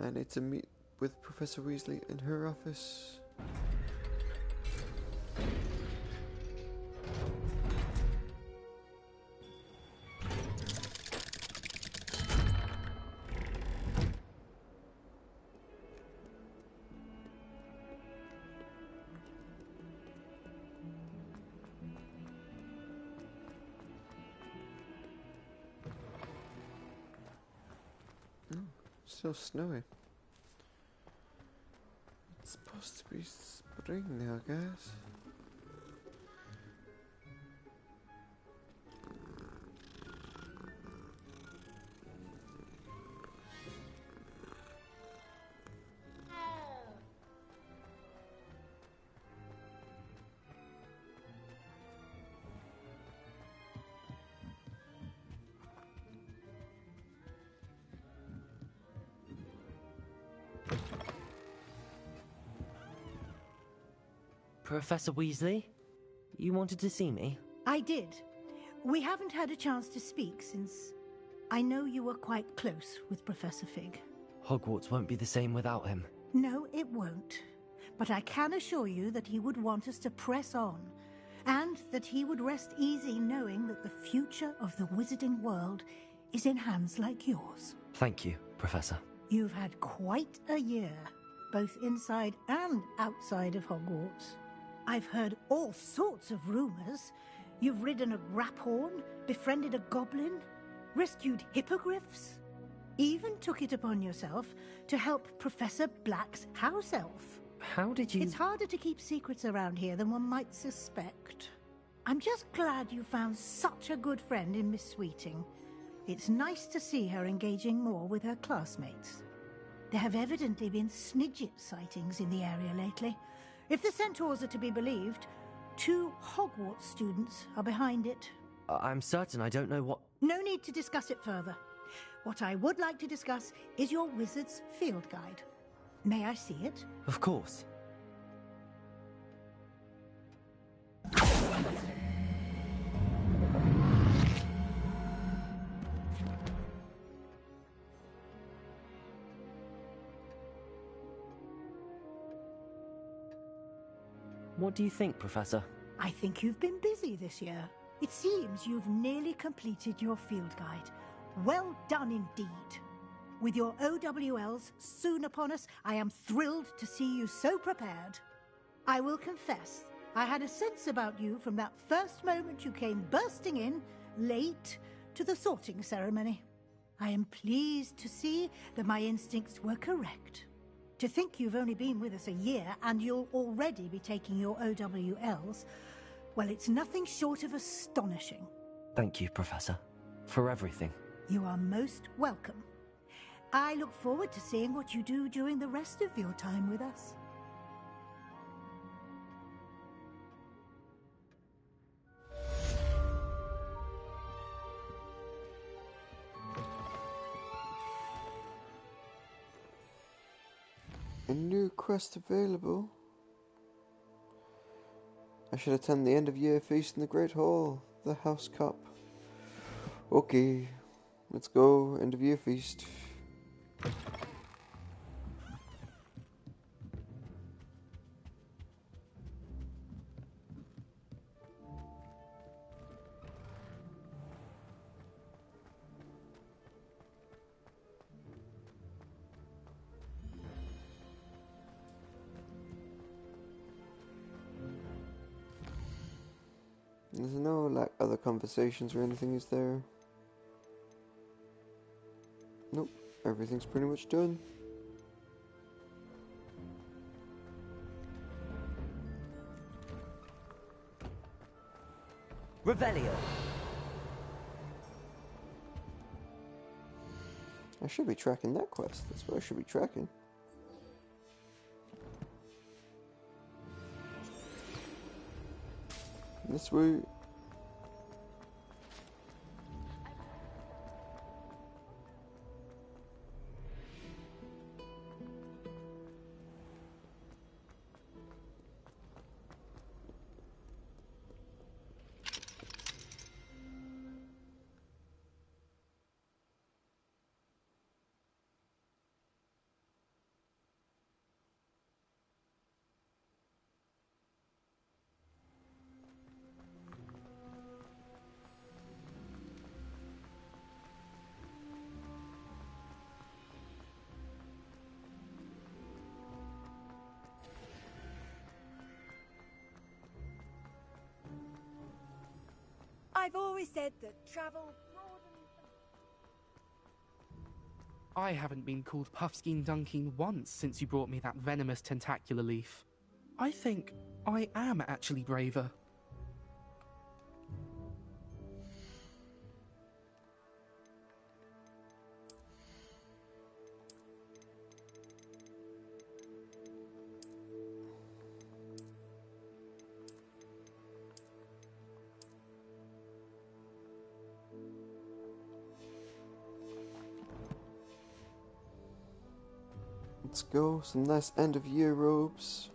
I need to meet with Professor Weasley in her office. So snowy. It's supposed to be spring now, guys. Professor Weasley? You wanted to see me? I did. We haven't had a chance to speak since I know you were quite close with Professor Fig. Hogwarts won't be the same without him. No, it won't. But I can assure you that he would want us to press on, and that he would rest easy knowing that the future of the wizarding world is in hands like yours. Thank you, Professor. You've had quite a year, both inside and outside of Hogwarts. I've heard all sorts of rumors. You've ridden a graphorn, befriended a goblin, rescued hippogriffs, even took it upon yourself to help Professor Black's house elf. How did you... It's harder to keep secrets around here than one might suspect. I'm just glad you found such a good friend in Miss Sweeting. It's nice to see her engaging more with her classmates. There have evidently been Snidget sightings in the area lately. If the centaurs are to be believed, 2 Hogwarts students are behind it. I'm certain I don't know what... No need to discuss it further. What I would like to discuss is your wizard's field guide. May I see it? Of course. What do you think, Professor? I think you've been busy this year. It seems you've nearly completed your field guide. Well done indeed. With your OWLs soon upon us, I am thrilled to see you so prepared. I will confess, I had a sense about you from that first moment you came bursting in, late, to the sorting ceremony. I am pleased to see that my instincts were correct. To think you've only been with us a year and you'll already be taking your OWLs, well, it's nothing short of astonishing. Thank you, Professor, for everything. You are most welcome. I look forward to seeing what you do during the rest of your time with us. A new quest available. I should attend the end of year feast in the Great Hall, the House Cup. Okay, let's go, end of year feast. There's no like other conversations or anything, is there? Nope, everything's pretty much done. Revelio. I should be tracking that quest. That's what I should be tracking. Let's woo. I've always said that travel broadens. I haven't been called Puffskein Dunkeen once since you brought me that venomous tentacular leaf. I think I am actually braver. Let's go, some nice end of year robes.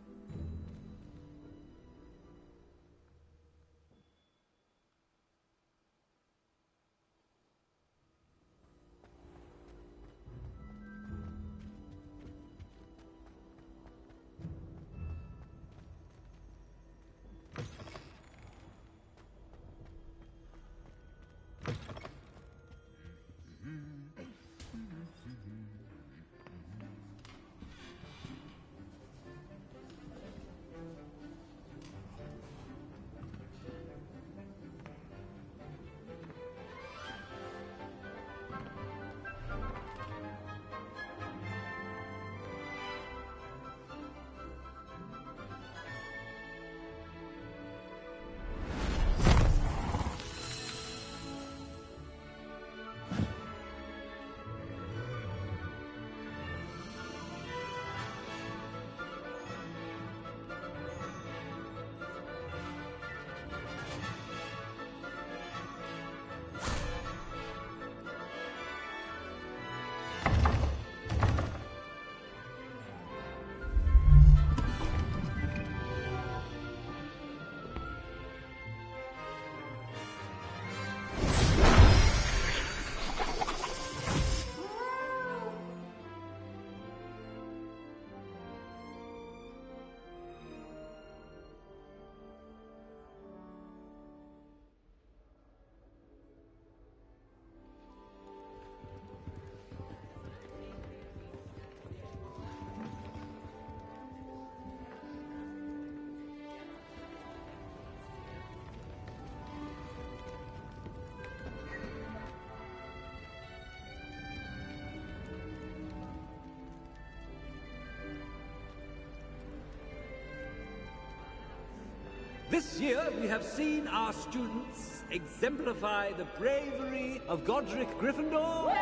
This year, we have seen our students exemplify the bravery of Godric Gryffindor.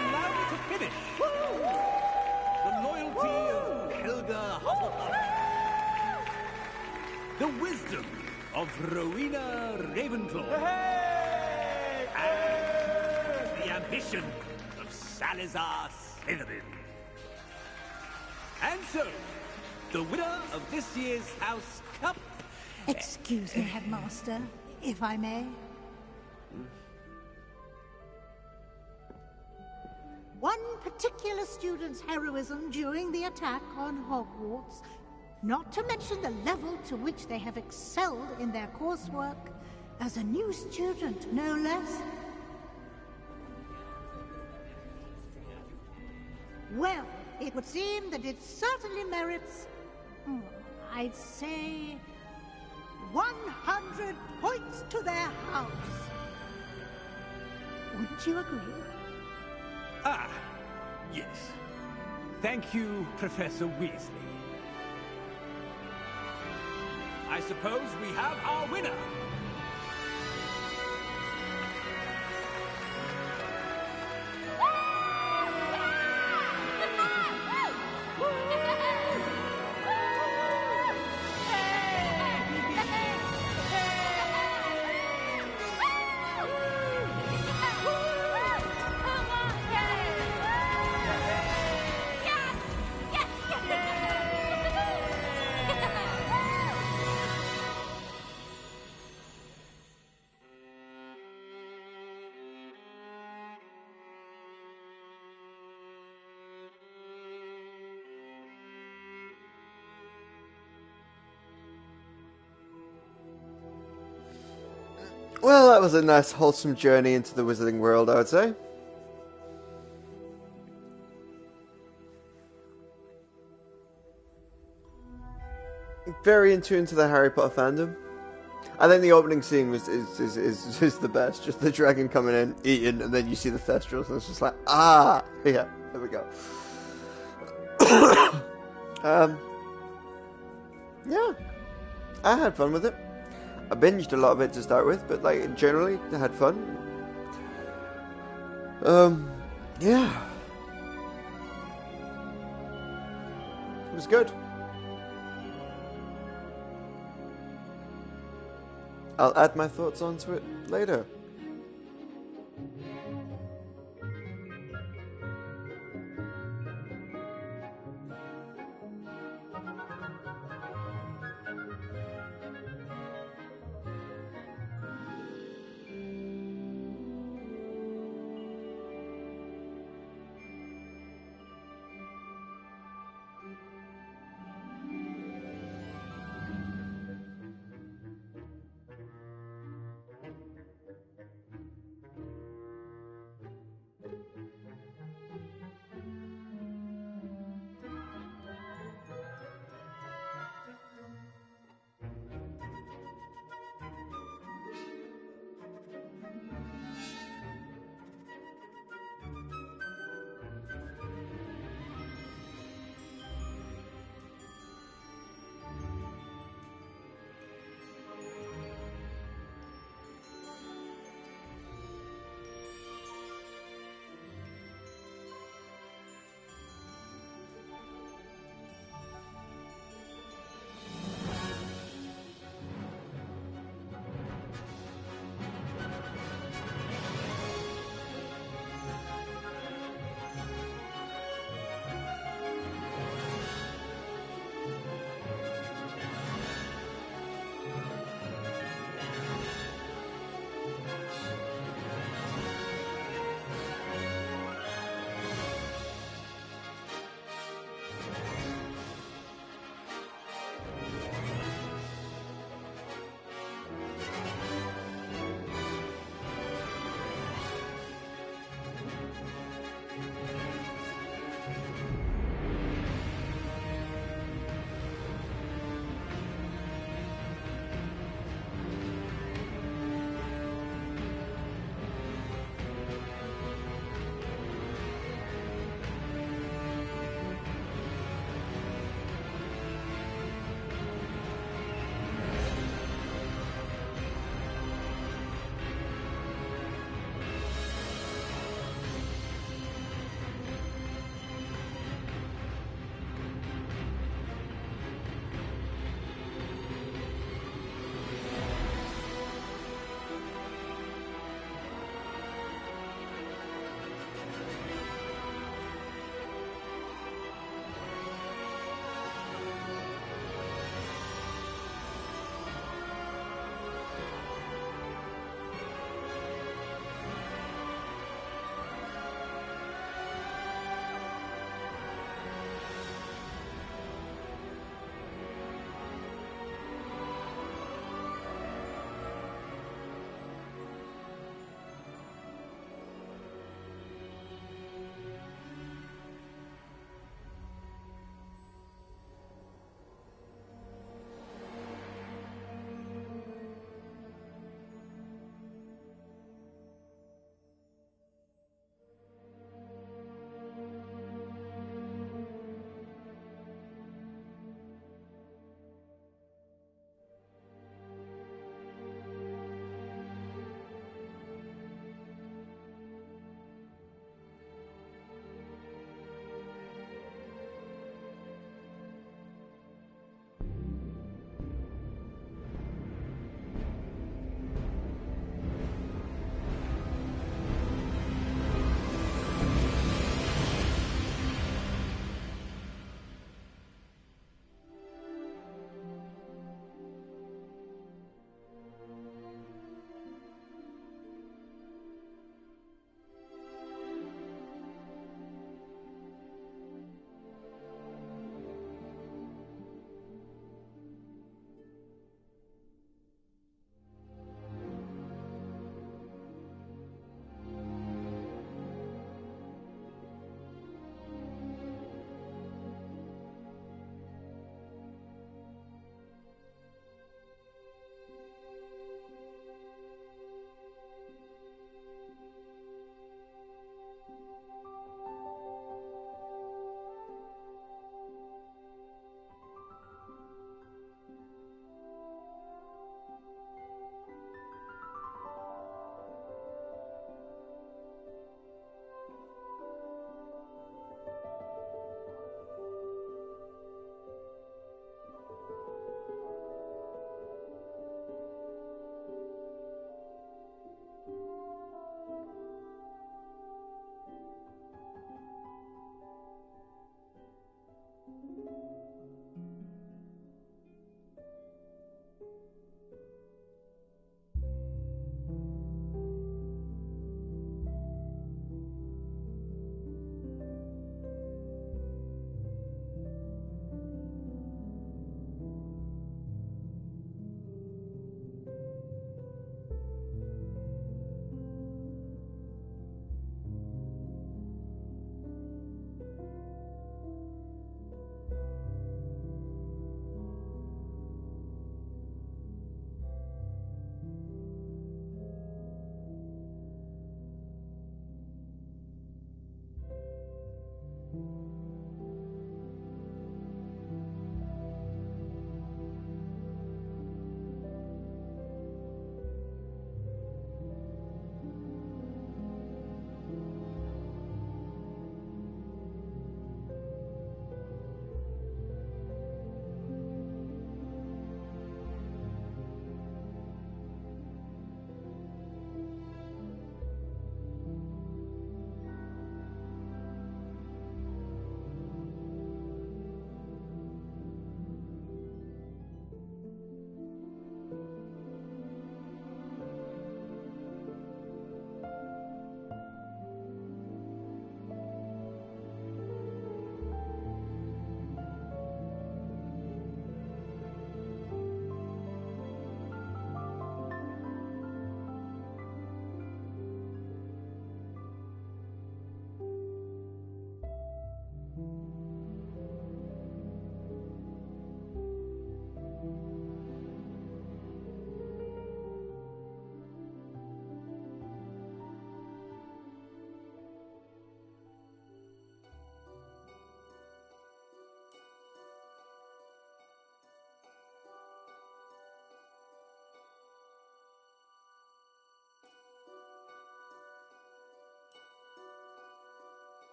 Allow me to finish. The loyalty of Helga Hufflepuff. The wisdom of Rowena Ravenclaw. And the ambition of Salazar Slytherin. And so, the winner of this year's House Cup... Excuse me, Headmaster, if I may. One particular student's heroism during the attack on Hogwarts, not to mention the level to which they have excelled in their coursework, as a new student, no less. Well, it would seem that it certainly merits, I'd say, 100 points to their house. Wouldn't you agree? Ah, yes. Thank you, Professor Weasley. I suppose we have our winner. Well, that was a nice, wholesome journey into the wizarding world, I would say. Very in tune to the Harry Potter fandom. I think the opening scene is the best. Just the dragon coming in, eating, and then you see the thestrals, and it's just like, ah! Yeah, there we go. Yeah, I had fun with it. I binged a lot of it to start with, but like generally, I had fun. Yeah, it was good. I'll add my thoughts onto it later.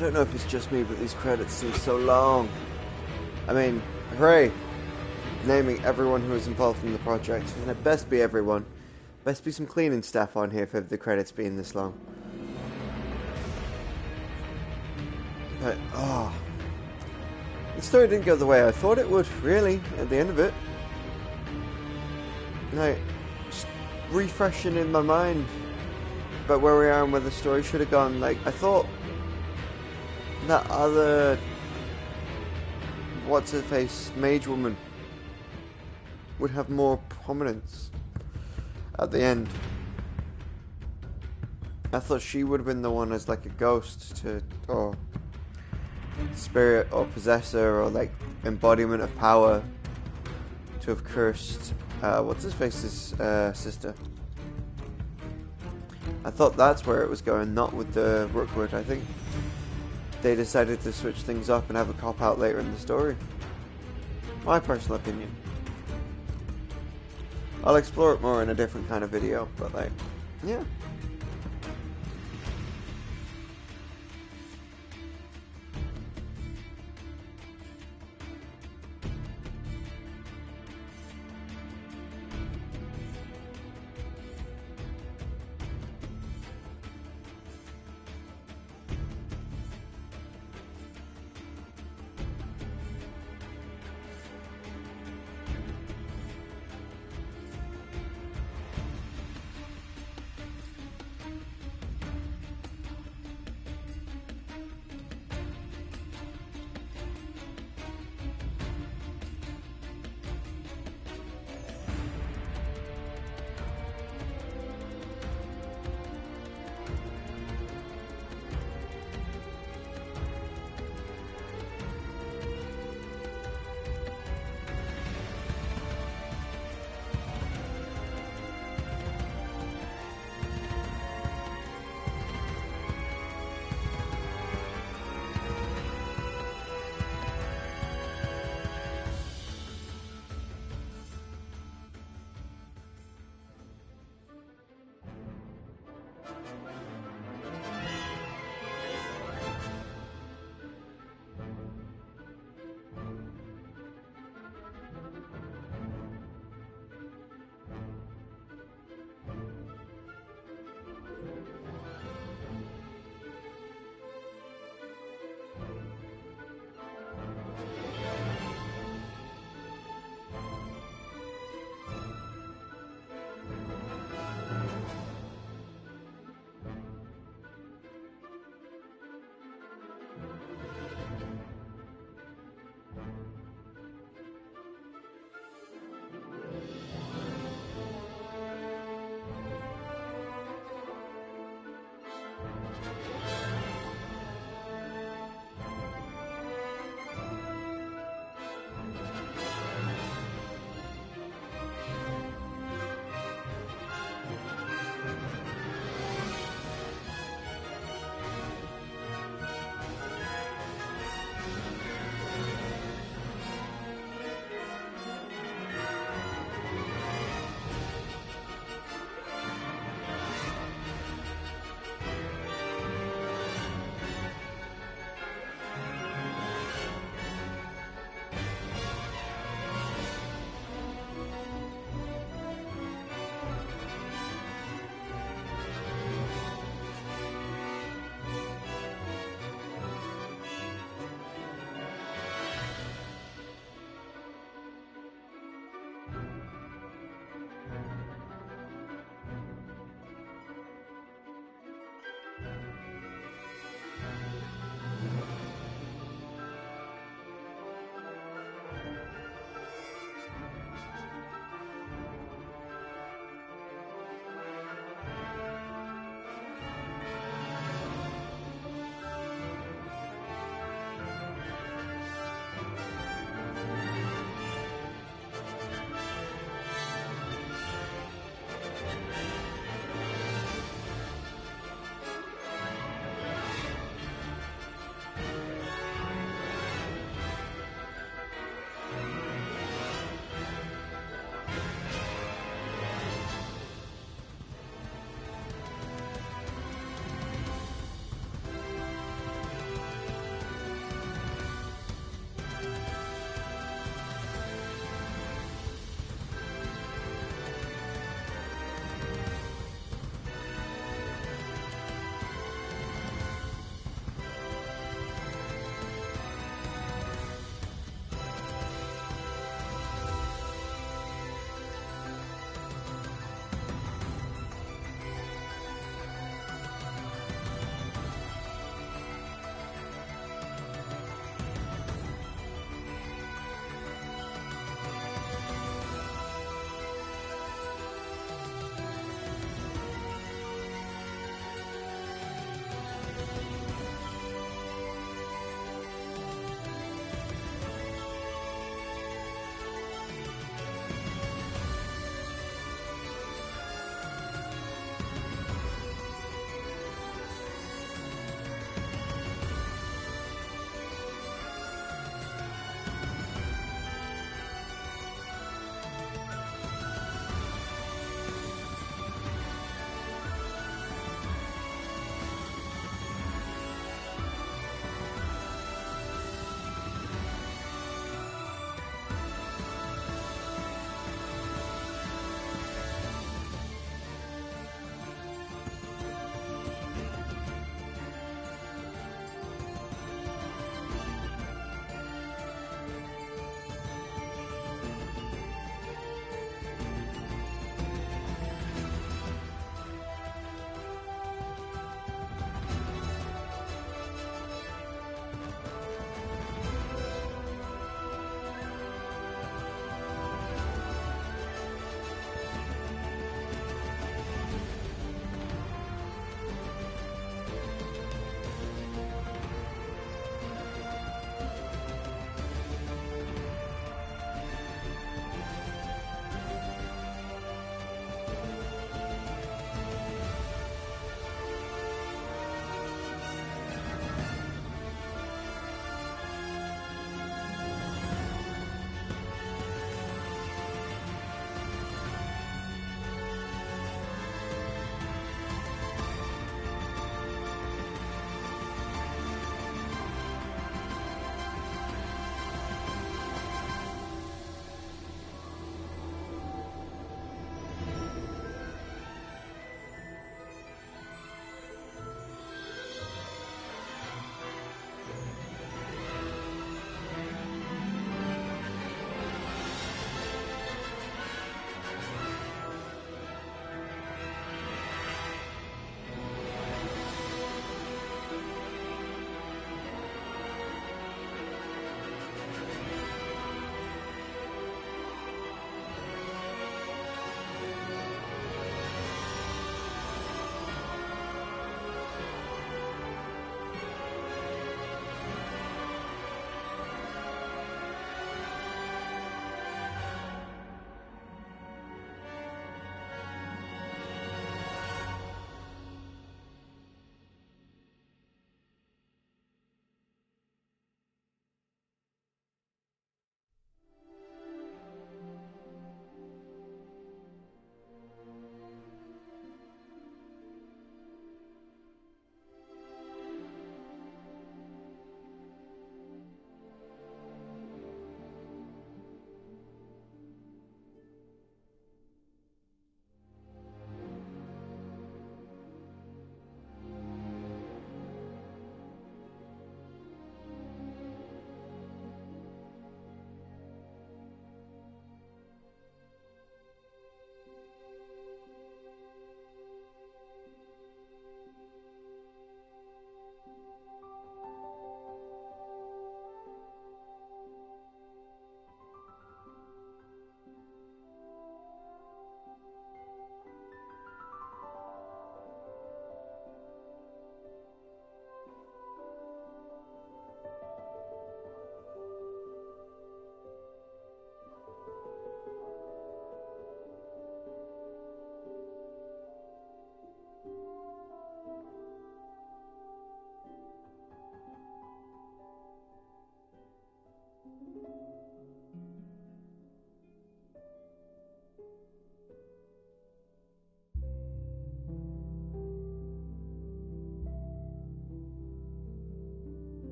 don't know if it's just me, but these credits seem so long. I mean, hooray! Naming everyone who was involved in the project. And it best be everyone. Best be some cleaning staff on here for the credits being this long. But, oh. The story didn't go the way I thought it would, really, at the end of it. Like, just refreshing in my mind about where we are and where the story should have gone. Like, I thought that other, what's-her-face, mage woman would have more prominence at the end. I thought she would have been the one as like a ghost to, or spirit or possessor or like embodiment of power to have cursed what's-his-face's sister. I thought that's where it was going, not with the Rookwood. I think they decided to switch things up and have a cop-out later in the story. My personal opinion. I'll explore it more in a different kind of video, but like, yeah.